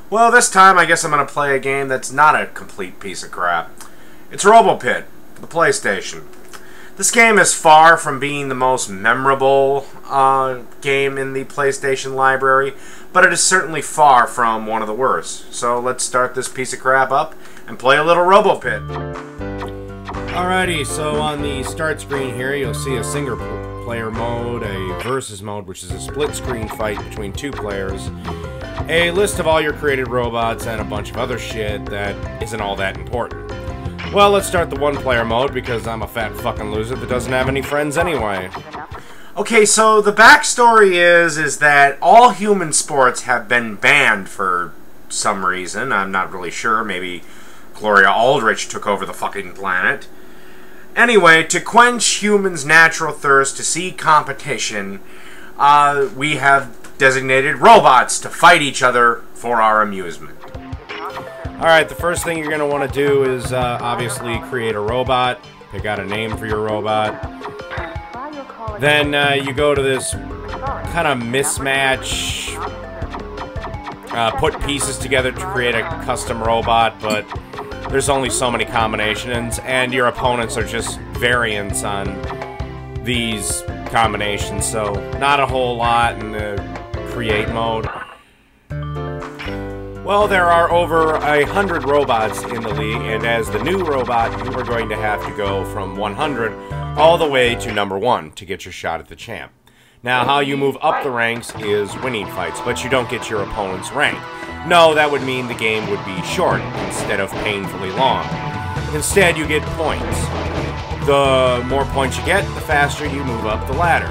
Well, this time I guess I'm going to play a game that's not a complete piece of crap. It's Robo Pit for the PlayStation. This game is far from being the most memorable game in the PlayStation library, but it is certainly far from one of the worst. So let's start this piece of crap up and play a little Robo Pit. Alrighty, so on the start screen here, you'll see a single player mode, a versus mode, which is a split screen fight between two players, a list of all your created robots, and a bunch of other shit that isn't all that important. Well, let's start the one-player mode, because I'm a fat fucking loser that doesn't have any friends anyway. Okay, so the backstory is that all human sports have been banned for some reason. I'm not really sure. Maybe Gloria Aldrich took over the fucking planet. Anyway, to quench humans' natural thirst to see competition, we have designated robots to fight each other for our amusement. Alright, the first thing you're going to want to do is obviously create a robot, pick out a name for your robot. Then you go to this kind of mismatch, put pieces together to create a custom robot, but there's only so many combinations, and your opponents are just variants on these combinations, so not a whole lot in the create mode. Well, there are over 100 robots in the league, and as the new robot, you are going to have to go from 100 all the way to number 1 to get your shot at the champ. Now, how you move up the ranks is winning fights, but you don't get your opponent's rank. No, that would mean the game would be short instead of painfully long. Instead, you get points. The more points you get, the faster you move up the ladder.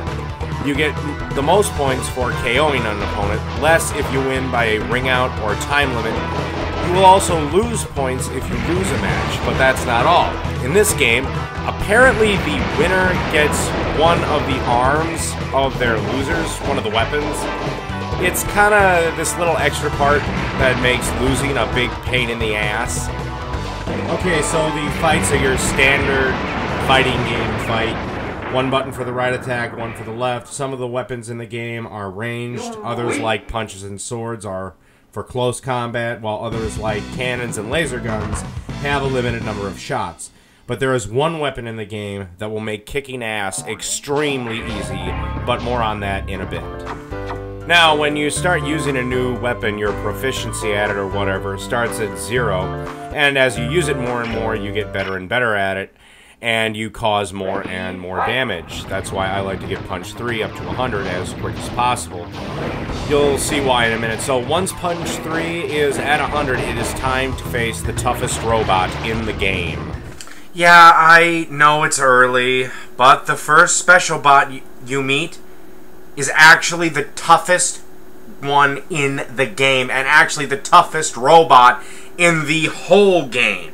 You get the most points for KOing an opponent, less if you win by a ring out or time limit. You will also lose points if you lose a match, but that's not all. In this game, apparently the winner gets one of the arms of their losers, one of the weapons. It's kind of this little extra part that makes losing a big pain in the ass. Okay, so the fights are your standard fighting game fight. One button for the right attack, one for the left. Some of the weapons in the game are ranged. Others, like punches and swords, are for close combat, while others, like cannons and laser guns, have a limited number of shots. But there is one weapon in the game that will make kicking ass extremely easy, but more on that in a bit. Now, when you start using a new weapon, your proficiency at it or whatever starts at 0, and as you use it more and more, you get better and better at it, and you cause more and more damage. That's why I like to get punch 3 up to 100 as quick as possible. You'll see why in a minute. So once punch 3 is at 100, it is time to face the toughest robot in the game. Yeah, I know it's early, but the first special bot you meet is actually the toughest one in the game, and actually the toughest robot in the whole game.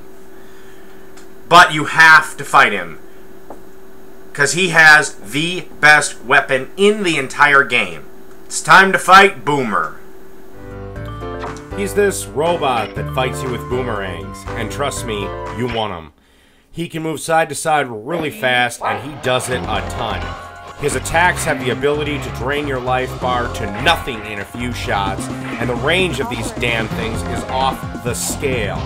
But you have to fight him, because he has the best weapon in the entire game. It's time to fight Boomer. He's this robot that fights you with boomerangs, and trust me, you want him. He can move side to side really fast, and he does it a ton. His attacks have the ability to drain your life bar to nothing in a few shots, and the range of these damn things is off the scale.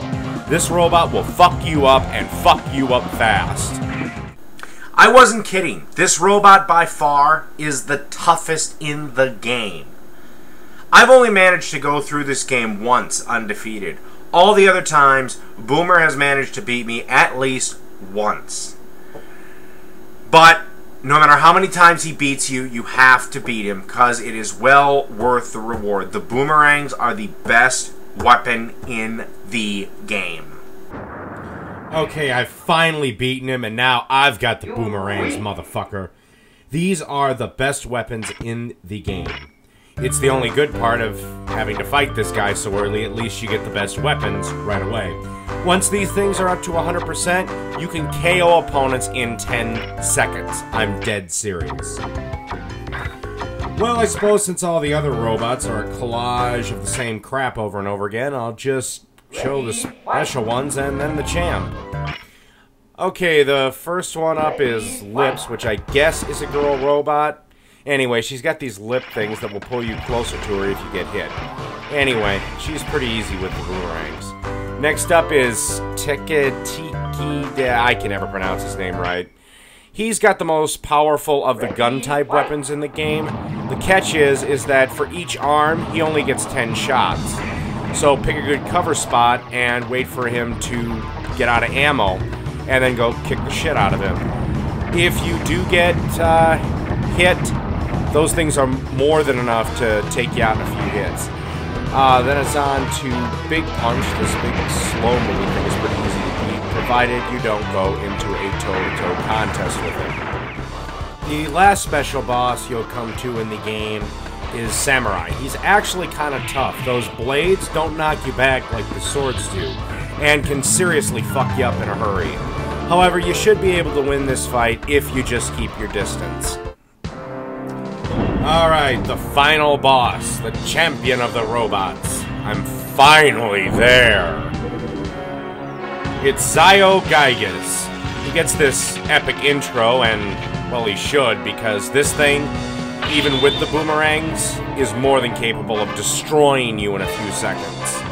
This robot will fuck you up, and fuck you up fast. I wasn't kidding. This robot by far is the toughest in the game. I've only managed to go through this game once undefeated. All the other times, Boomer has managed to beat me at least once. But no matter how many times he beats you, you have to beat him, because it is well worth the reward. The boomerangs are the best weapon in the game. Okay, I've finally beaten him, and now I've got the boomerangs, motherfucker. These are the best weapons in the game. It's the only good part of having to fight this guy so early. At least you get the best weapons right away. Once these things are up to 100%, you can KO opponents in 10 seconds. I'm dead serious. Well, I suppose since all the other robots are a collage of the same crap over and over again, I'll just show the special ones and then the champ. Okay, the first one up is Lips, which I guess is a girl robot. Anyway, she's got these lip things that will pull you closer to her if you get hit. Anyway, she's pretty easy with the boomerangs. Next up is Tekatiki. I can never pronounce his name right. He's got the most powerful of the gun-type weapons in the game. The catch is that for each arm, he only gets 10 shots. So pick a good cover spot and wait for him to get out of ammo, and then go kick the shit out of him. If you do get hit, those things are more than enough to take you out in a few hits. Then it's on to Big Punch. This big slow-moving thing is pretty easy to beat, provided you don't go into a toe-to-toe contest with it. The last special boss you'll come to in the game is Samurai. He's actually kind of tough. Those blades don't knock you back like the swords do, and can seriously fuck you up in a hurry. However, you should be able to win this fight if you just keep your distance. Alright, the final boss, the champion of the robots. I'm finally there. It's Zio Gygas. He gets this epic intro, and, well, he should, because this thing, even with the boomerangs, is more than capable of destroying you in a few seconds.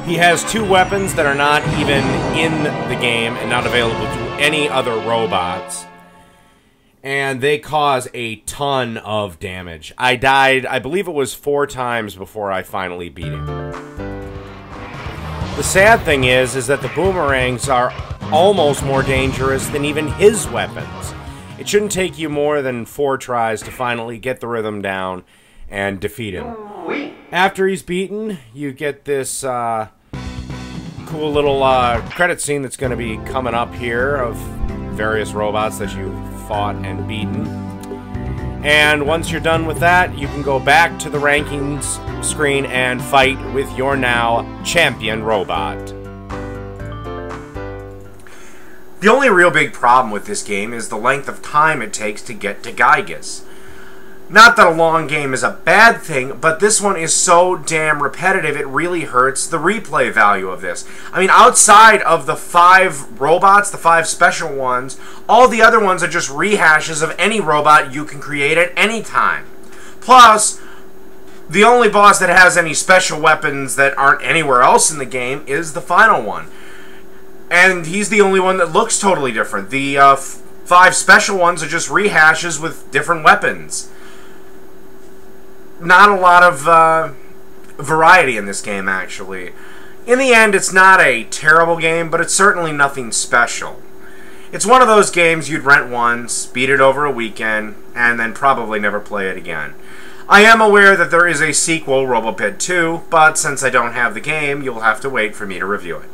He has two weapons that are not even in the game and not available to any other robots. And they cause a ton of damage. I died, I believe it was 4 times before I finally beat him. The sad thing is that the boomerangs are almost more dangerous than even his weapons. It shouldn't take you more than 4 tries to finally get the rhythm down and defeat him. After he's beaten, you get this cool little credit scene that's going to be coming up here of various robots that you fought and beaten. And once you're done with that, you can go back to the rankings screen and fight with your now champion robot. The only real big problem with this game is the length of time it takes to get to Gygas. Not that a long game is a bad thing, but this one is so damn repetitive, it really hurts the replay value of this. I mean, outside of the 5 robots, the 5 special ones, all the other ones are just rehashes of any robot you can create at any time. Plus, the only boss that has any special weapons that aren't anywhere else in the game is the final one. And he's the only one that looks totally different. The 5 special ones are just rehashes with different weapons. Not a lot of variety in this game, actually. In the end, it's not a terrible game, but it's certainly nothing special. It's one of those games you'd rent once, beat it over a weekend, and then probably never play it again. I am aware that there is a sequel, Robo Pit 2, but since I don't have the game, you'll have to wait for me to review it.